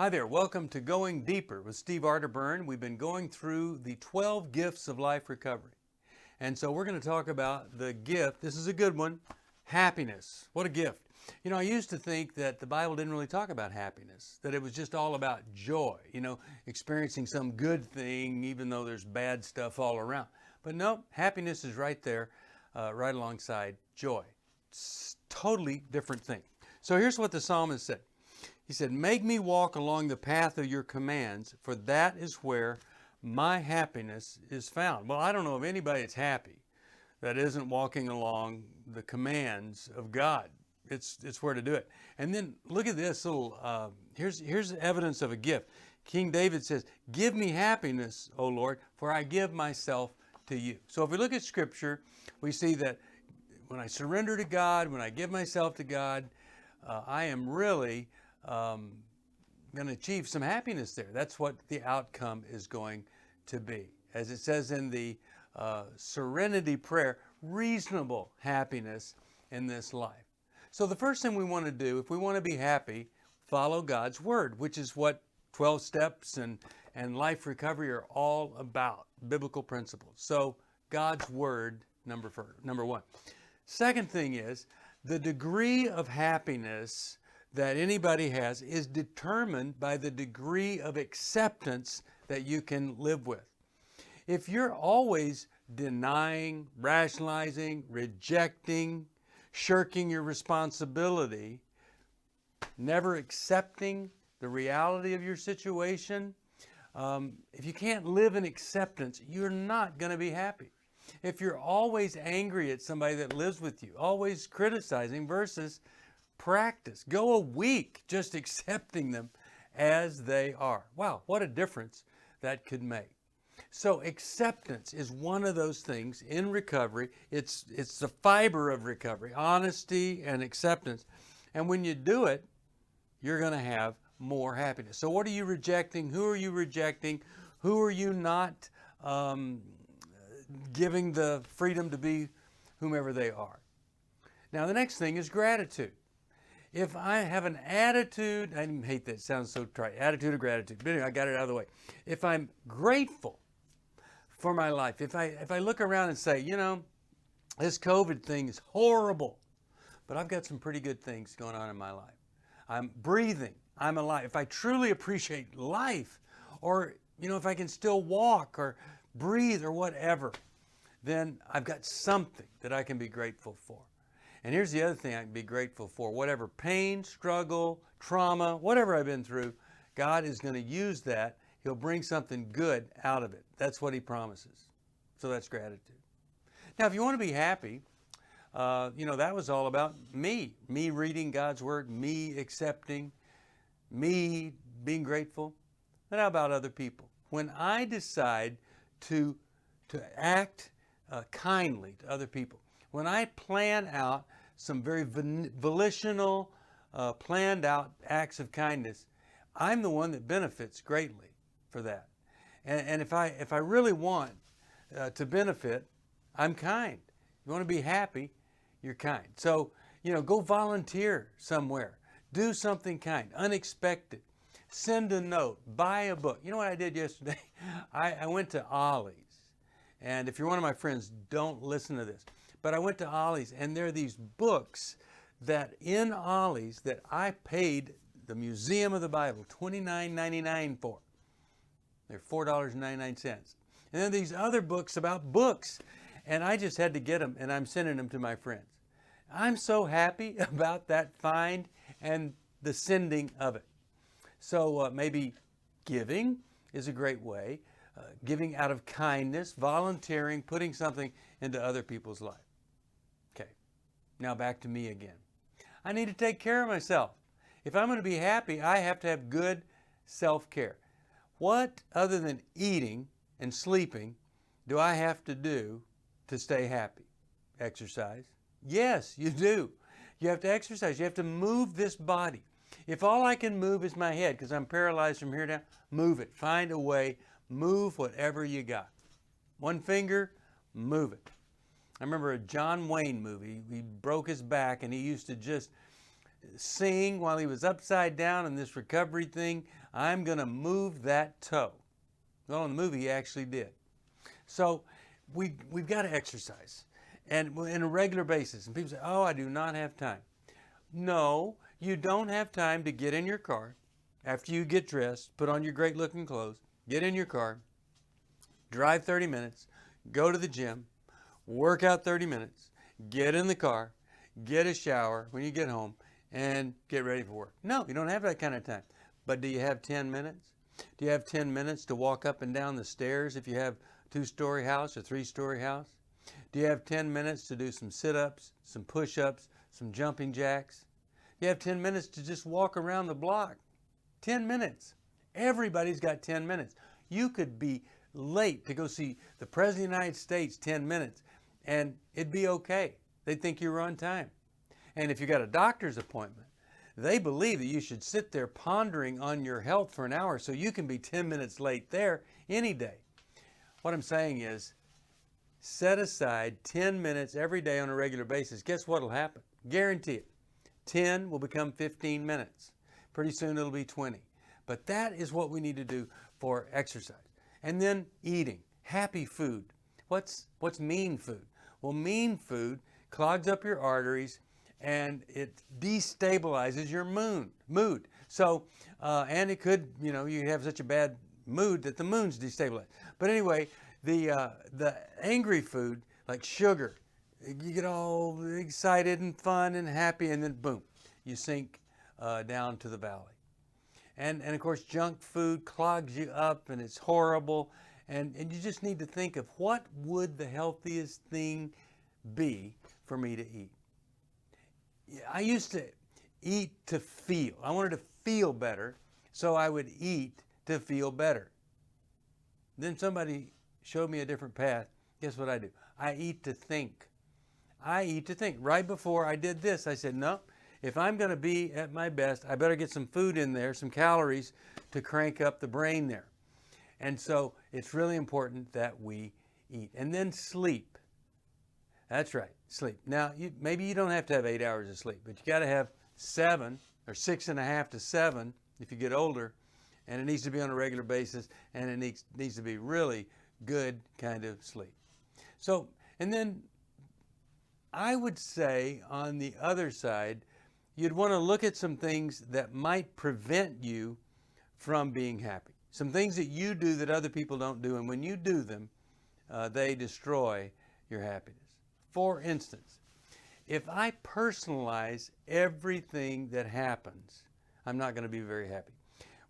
Hi there, welcome to Going Deeper with Steve Arterburn. We've been going through the 12 gifts of life recovery. And so we're going to talk about the gift, this is a good one, happiness. What a gift. You know, I used to think that the Bible didn't really talk about happiness, that it was just all about joy, experiencing some good thing even though there's bad stuff all around. But no, happiness is right there, right alongside joy. It's a totally different thing. So here's what the psalmist said. He said, "Make me walk along the path of your commands, for that is where my happiness is found." Well, I don't know of anybody that's happy that isn't walking along the commands of God. It's where to do it. And then look at this little, here's evidence of a gift. King David says, "Give me happiness, O Lord, for I give myself to you." So if we look at Scripture, we see that when I surrender to God, when I give myself to God, I am really going to achieve some happiness there. That's what the outcome is going to be. As it says in the Serenity Prayer, reasonable happiness in this life. So the first thing we want to do, if we want to be happy, follow God's Word, which is what 12 steps and life recovery are all about, biblical principles. So God's Word, number one. Second thing is, the degree of happiness that anybody has is determined by the degree of acceptance that you can live with. If you're always denying, rationalizing, rejecting, shirking your responsibility, never accepting the reality of your situation, if you can't live in acceptance, you're not going to be happy. If you're always angry at somebody that lives with you, always criticizing versus practice. Go a week just accepting them as they are. Wow, what a difference that could make. So acceptance is one of those things in recovery. It's the fiber of recovery, honesty and acceptance. And when you do it, you're going to have more happiness. So what are you rejecting? Who are you rejecting? Who are you not giving the freedom to be whomever they are? Now the next thing is gratitude. If I have an attitude, I hate that, it sounds so trite, attitude of gratitude, but anyway, I got it out of the way. If I'm grateful for my life, if I look around and say, this COVID thing is horrible, but I've got some pretty good things going on in my life. I'm breathing, I'm alive. If I truly appreciate life, or, if I can still walk or breathe or whatever, then I've got something that I can be grateful for. And here's the other thing I can be grateful for. Whatever pain, struggle, trauma, whatever I've been through, God is going to use that. He'll bring something good out of it. That's what He promises. So that's gratitude. Now, if you want to be happy, that was all about me. Me reading God's Word, me accepting, me being grateful. But how about other people? When I decide to act kindly to other people, when I plan out some very volitional, planned out acts of kindness, I'm the one that benefits greatly for that. And if I really want to benefit, I'm kind. You want to be happy, you're kind. So, go volunteer somewhere. Do something kind, unexpected. Send a note, buy a book. You know what I did yesterday? I went to Ollie's. And if you're one of my friends, don't listen to this. But I went to Ollie's, and there are these books that in Ollie's that I paid the Museum of the Bible $29.99 for. They're $4.99. And then these other books about books. And I just had to get them, and I'm sending them to my friends. I'm so happy about that find and the sending of it. So maybe giving is a great way. Giving out of kindness, volunteering, putting something into other people's life. Okay, now back to me again. I need to take care of myself. If I'm going to be happy, I have to have good self-care. What other than eating and sleeping do I have to do to stay happy? Exercise. Yes, you do. You have to exercise. You have to move this body. If all I can move is my head, because I'm paralyzed from here down, move it. Find a way. Move whatever you got. One finger, move it. I remember a John Wayne movie. He broke his back, and he used to just sing while he was upside down in this recovery thing, I'm going to move that toe. Well, in the movie, he actually did. So we've got to exercise, and in a regular basis. And people say, oh, I do not have time. No, you don't have time to get in your car after you get dressed, put on your great looking clothes, get in your car, drive 30 minutes, go to the gym, work out 30 minutes, get in the car, get a shower when you get home, and get ready for work. No, you don't have that kind of time. But do you have 10 minutes? Do you have 10 minutes to walk up and down the stairs if you have a 2-story house or 3-story house? Do you have 10 minutes to do some sit-ups, some push-ups, some jumping jacks? You have 10 minutes to just walk around the block. 10 minutes. Everybody's got 10 minutes. You could be late to go see the President of the United States 10 minutes, and it'd be okay. They'd think you were on time. And if you got a doctor's appointment, they believe that you should sit there pondering on your health for an hour so you can be 10 minutes late there any day. What I'm saying is, set aside 10 minutes every day on a regular basis. Guess what will happen? Guarantee it. 10 will become 15 minutes. Pretty soon it'll be 20. But that is what we need to do for exercise. And then eating. Happy food. What's mean food? Well, mean food clogs up your arteries and it destabilizes your mood. So, and it could, you have such a bad mood that the mood's destabilized. But anyway, the angry food, like sugar, you get all excited and fun and happy, and then boom, you sink down to the valley. And of course, junk food clogs you up and it's horrible. And you just need to think of what would the healthiest thing be for me to eat. I used to eat to feel. I wanted to feel better, so I would eat to feel better. Then somebody showed me a different path. Guess what I do? I eat to think. I eat to think. Right before I did this, I said, no, if I'm going to be at my best, I better get some food in there, some calories to crank up the brain there. And so it's really important that we eat. And then sleep. That's right, sleep. Now, maybe you don't have to have 8 hours of sleep, but you got to have 7 or 6.5 to 7 if you get older, and it needs to be on a regular basis, and it needs to be really good kind of sleep. So, and then I would say on the other side, you'd want to look at some things that might prevent you from being happy. Some things that you do that other people don't do, and when you do them, they destroy your happiness. For instance, if I personalize everything that happens, I'm not going to be very happy.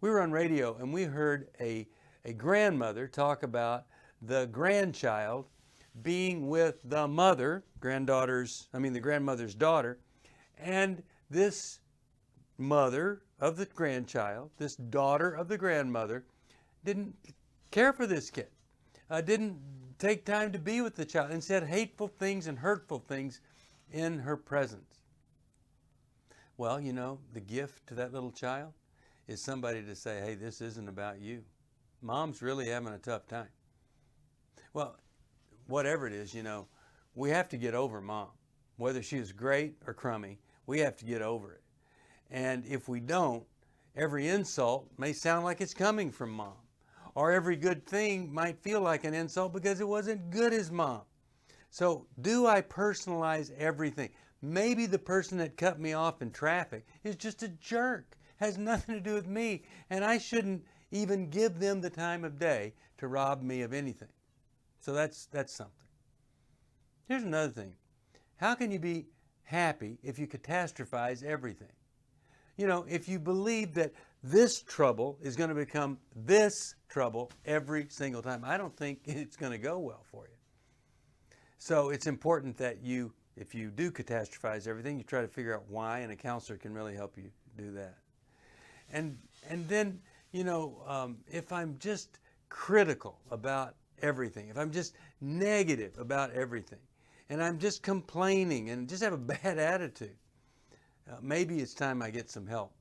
We were on radio and we heard a grandmother talk about the grandchild being with the mother, the grandmother's daughter, and this mother of the grandchild, this daughter of the grandmother, didn't care for this kid, didn't take time to be with the child, and said hateful things and hurtful things in her presence. Well, the gift to that little child is somebody to say, hey, this isn't about you. Mom's really having a tough time. Well, whatever it is, we have to get over mom. Whether she is great or crummy, we have to get over it. And if we don't, every insult may sound like it's coming from mom. Or every good thing might feel like an insult because it wasn't good as mom. So do I personalize everything? Maybe the person that cut me off in traffic is just a jerk, has nothing to do with me, and I shouldn't even give them the time of day to rob me of anything. So that's something. Here's another thing. How can you be happy if you catastrophize everything? If you believe that this trouble is going to become this trouble every single time, I don't think it's going to go well for you. So it's important that if you do catastrophize everything, you try to figure out why, and a counselor can really help you do that. And then, if I'm just critical about everything, if I'm just negative about everything, and I'm just complaining and just have a bad attitude, maybe it's time I get some help,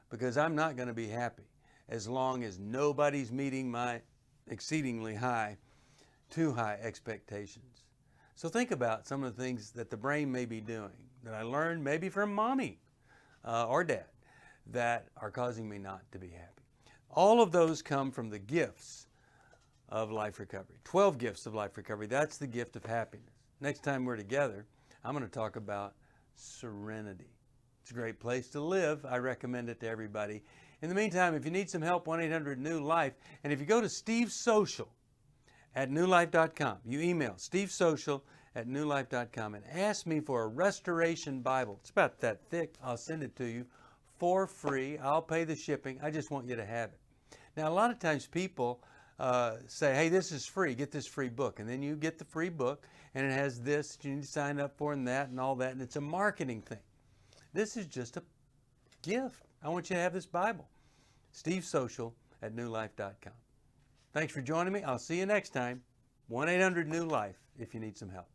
because I'm not going to be happy as long as nobody's meeting my exceedingly too high expectations. So think about some of the things that the brain may be doing that I learned maybe from mommy. or dad that are causing me not to be happy. All of those come from the gifts of life recovery. 12 gifts of life recovery. That's the gift of happiness. Next time we're together, I'm going to talk about serenity. It's a great place to live. I recommend it to everybody. In the meantime, if you need some help, 1-800-NEW-LIFE. And if you go to Steve Social at newlife.com, you email stevesocial@newlife.com and ask me for a restoration Bible. It's about that thick. I'll send it to you for free. I'll pay the shipping. I just want you to have it. Now, a lot of times people say, hey, this is free. Get this free book. And then you get the free book, and it has this you need to sign up for and that and all that. And it's a marketing thing. This is just a gift. I want you to have this Bible. stevesocial@newlife.com. Thanks for joining me. I'll see you next time. 1-800-NEW-LIFE if you need some help.